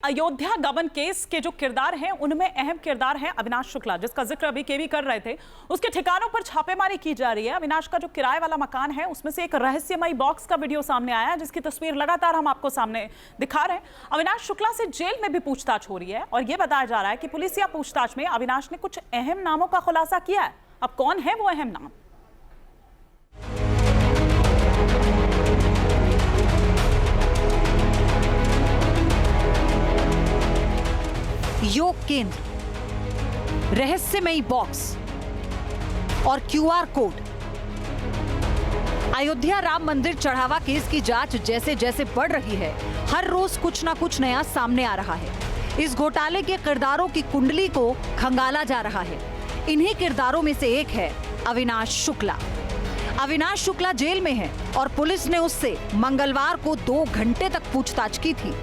अयोध्या गबन केस के जो किरदार हैं उनमें अहम किरदार है अविनाश शुक्ला, जिसका जिक्र अभी केवी कर रहे थे। उसके ठिकानों पर छापेमारी की जा रही है। अविनाश का जो किराए वाला मकान है उसमें से एक रहस्यमयी बॉक्स का वीडियो सामने आया है, जिसकी तस्वीर लगातार हम आपको सामने दिखा रहे हैं। अविनाश शुक्ला से जेल में भी पूछताछ हो रही है और यह बताया जा रहा है कि पुलिसिया पूछताछ में अविनाश ने कुछ अहम नामों का खुलासा किया है। अब कौन है वो अहम नाम? योग केंद्र, रहस्यमयी बॉक्स और क्यूआर कोड। अयोध्या राम मंदिर चढ़ावा केस की जांच जैसे जैसे बढ़ रही है, हर रोज कुछ ना कुछ नया सामने आ रहा है। इस घोटाले के किरदारों की कुंडली को खंगाला जा रहा है। इन्हीं किरदारों में से एक है अविनाश शुक्ला। अविनाश शुक्ला जेल में है और पुलिस ने उससे मंगलवार को 2 घंटे तक पूछताछ की थी।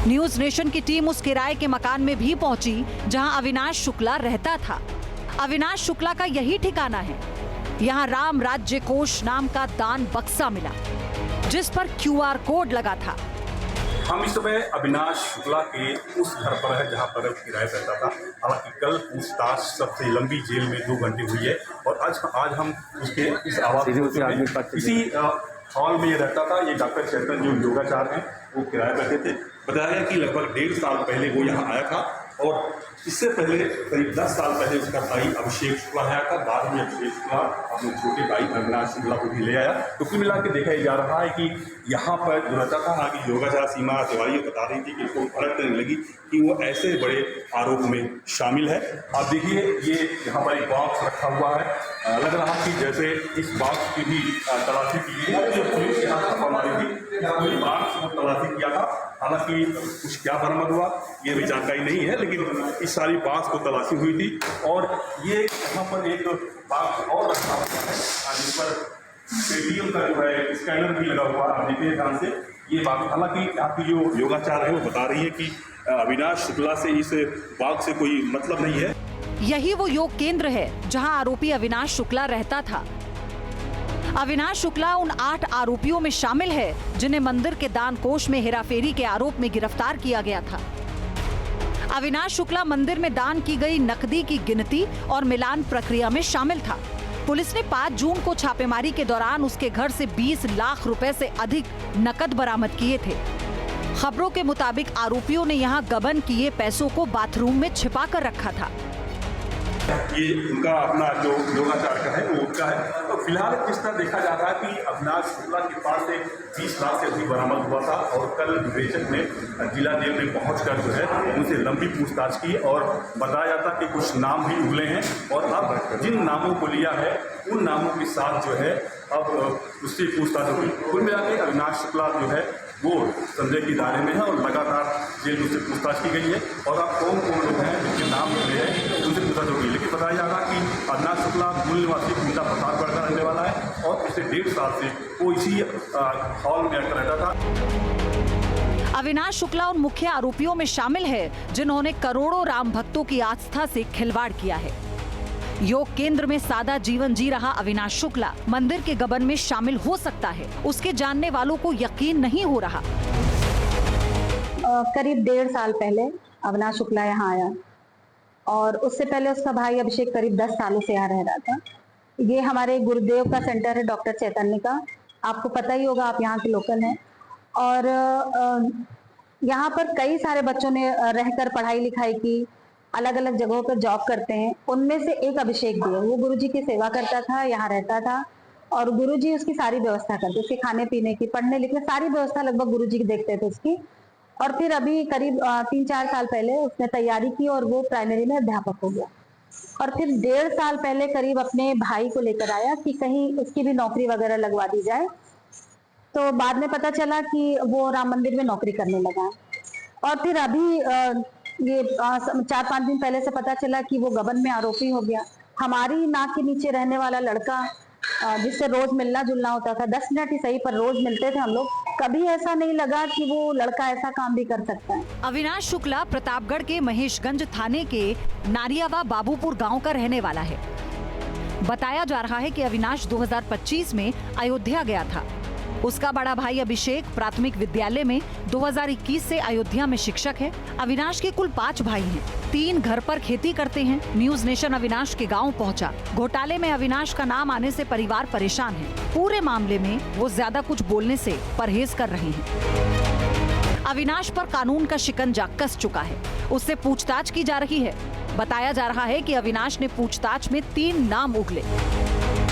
न्यूज नेशन की टीम उस किराए के मकान में भी पहुंची जहां अविनाश शुक्ला रहता था। अविनाश शुक्ला का यही ठिकाना है। यहां राम राज्य कोष नाम का दान बक्सा मिला, जिस पर क्यूआर कोड लगा था। हम इस समय अविनाश शुक्ला के उस घर पर है जहां पर किराया रहता था। हालांकि कल पूछताछ सबसे लंबी जेल में 2 घंटे हुई है और आज हम उसके इस आवास इसी हॉल में ये रहता था। ये डॉक्टर चेतन जो योगाचार हैं वो किराया रहते थे। बताया गया कि लगभग 1.5 साल पहले वो यहाँ आया था और इससे पहले करीब 10 साल पहले उसका भाई अभिषेक शुक्ला आया था। बाद में अभिषेक शुक्ला अपने छोटे भाई अविनाश शुक्ला को भी ले आया। तो कुल मिला के देखा जा रहा है कि यहाँ पर जो रहता था, हालांकि योगाचार सीमा तिवारी बता रही थी कि इसको फर्क नहीं लगी कि वो ऐसे बड़े आरोप में शामिल है। आप देखिए ये यहाँ पर एक बॉक्स रखा हुआ है। लग रहा कि जैसे इस बॉक्स की भी तलाशी की गई। जो पुलिस यहाँ छापामारी थी, पूरी बॉक्स को तलाशी किया था। हालांकि कुछ क्या बरामद हुआ ये भी जानकारी नहीं है, लेकिन इस सारी बॉक्स को तलाशी हुई थी। और ये यहाँ पर एक बॉक्स और रखा हुआ है जिस पर पेटीएम का जो है स्कैनर भी लगा हुआ है। आप देखिए ध्यान से ये बात। हालांकि आपकी जो योगाचार है वो बता रही है कि अविनाश शुक्ला से इस बॉक्स से कोई मतलब नहीं है। यही वो योग केंद्र है जहां आरोपी अविनाश शुक्ला रहता था। अविनाश शुक्ला उन 8 आरोपियों में शामिल है जिन्हें मंदिर के दान कोष में हेराफेरी के आरोप में गिरफ्तार किया गया था। अविनाश शुक्ला मंदिर में दान की गई नकदी की गिनती और मिलान प्रक्रिया में शामिल था। पुलिस ने 5 जून को छापेमारी के दौरान उसके घर से 20 लाख रुपए से अधिक नकद बरामद किए थे। खबरों के मुताबिक आरोपियों ने यहां गबन किए पैसों को बाथरूम में छिपा कर रखा था। ये उनका अपना जो योगाचार का है वो उनका है। तो फिलहाल जिस तरह देखा जा रहा है कि अविनाश शुक्ला के पास से 20 लाख से अधिक बरामद हुआ था और कल विवेचक ने जिला जेल में पहुंचकर जो है उनसे लंबी पूछताछ की और बताया जाता कि कुछ नाम भी उगले हैं और अब जिन नामों को लिया है उन नामों के साथ जो है अब उससे पूछताछ होगी। कुल मिलाकर अविनाश शुक्ला जो है वो संदेह के दायरे में है और लगातार जेल में उससे पूछताछ की गई है। और अब कौन कौन लोग हैं जिनके नाम मिले हैं उनसे पूछताछ होगी। लेकिन बताया जा रहा कि अविनाश शुक्ला मूल निवासी कुंदा प्रतापगढ़ का रहने वाला है और पिछले 1.5 साल से वो इसी हॉल में आकर रहता था। अविनाश शुक्ला उन मुख्य आरोपियों में शामिल है जिन्होंने करोड़ों राम भक्तों की आस्था से खिलवाड़ किया है। योग केंद्र में सादा जीवन जी रहा अविनाश शुक्ला मंदिर के गबन में शामिल हो सकता है, उसके जानने वालों को यकीन नहीं हो रहा। करीब 1.5 साल पहले अविनाश शुक्ला यहाँ आया और उससे पहले उसका भाई अभिषेक करीब 10 सालों से यहाँ रह रहा था। ये हमारे गुरुदेव का सेंटर है डॉक्टर चैतन्य का, आपको पता ही होगा, आप यहाँ के लोकल हैं। और यहाँ पर कई सारे बच्चों ने रहकर पढ़ाई लिखाई की, अलग अलग जगहों पर जॉब करते हैं। उनमें से एक अभिषेक भी है, वो गुरुजी की सेवा करता था, यहाँ रहता था और गुरुजी उसकी सारी व्यवस्था करते, उसके खाने पीने की, पढ़ने लिखने सारी व्यवस्था लगभग गुरुजी की देखते थे उसकी। और फिर अभी करीब 3-4 साल पहले उसने तैयारी की और वो प्राइमरी में अध्यापक हो गया। और फिर 1.5 साल पहले करीब अपने भाई को लेकर आया कि कहीं उसकी भी नौकरी वगैरह लगवा दी जाए। तो बाद में पता चला कि वो राम मंदिर में नौकरी करने लगा। और फिर अभी ये 4-5 दिन पहले से पता चला कि वो गबन में आरोपी हो गया। हमारी नाक के नीचे रहने वाला लड़का जिससे रोज मिलना जुलना होता था, 10 मिनट ही सही पर रोज मिलते थे हम लोग, कभी ऐसा नहीं लगा कि वो लड़का ऐसा काम भी कर सकता है। अविनाश शुक्ला प्रतापगढ़ के महेशगंज थाने के नारियावा बाबूपुर गांव का रहने वाला है। बताया जा रहा है कि अविनाश 2025 में अयोध्या गया था। उसका बड़ा भाई अभिषेक प्राथमिक विद्यालय में 2021 से अयोध्या में शिक्षक है। अविनाश के कुल 5 भाई हैं, 3 घर पर खेती करते हैं। न्यूज नेशन अविनाश के गांव पहुंचा। घोटाले में अविनाश का नाम आने से परिवार परेशान है। पूरे मामले में वो ज्यादा कुछ बोलने से परहेज कर रहे हैं। अविनाश पर कानून का शिकंजा कस चुका है। उससे पूछताछ की जा रही है। बताया जा रहा है कि अविनाश ने पूछताछ में 3 नाम उगले।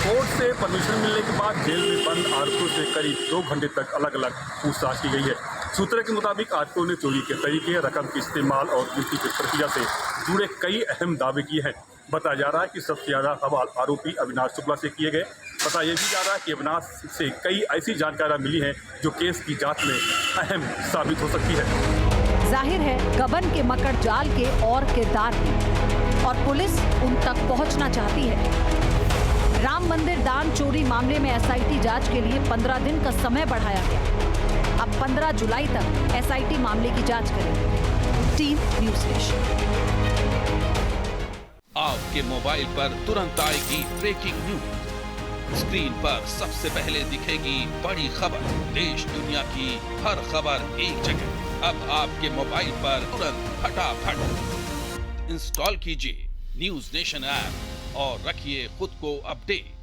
कोर्ट से परमिशन मिलने के बाद जेल में बंद आरोपियों से करीब 2 घंटे तक अलग अलग पूछताछ की गई है। सूत्रों के मुताबिक आरोपियों ने चोरी के तरीके, रकम के इस्तेमाल और गिनती की प्रक्रिया से जुड़े कई अहम दावे किए हैं। बताया जा रहा है कि सबसे ज्यादा सवाल आरोपी अविनाश शुक्ला से किए गए। बताया यह भी जा रहा है कि अविनाश से कई ऐसी जानकारियां मिली हैं जो केस की जांच में अहम साबित हो सकती है। जाहिर है गबन के मकड़ जाल के और किरदार हैं और पुलिस उन तक पहुंचना चाहती है। राम मंदिर दान चोरी मामले में एसआईटी जांच के लिए 15 दिन का समय बढ़ाया गया। अब 15 जुलाई तक एसआईटी मामले की जांच करेगी। Team news nation. आपके मोबाइल पर तुरंत आएगी ब्रेकिंग न्यूज। स्क्रीन पर सबसे पहले दिखेगी बड़ी खबर। देश दुनिया की हर खबर एक जगह। अब आपके मोबाइल पर तुरंत फटाफट इंस्टॉल कीजिए न्यूज नेशन ऐप और रखिए खुद को अपडेट।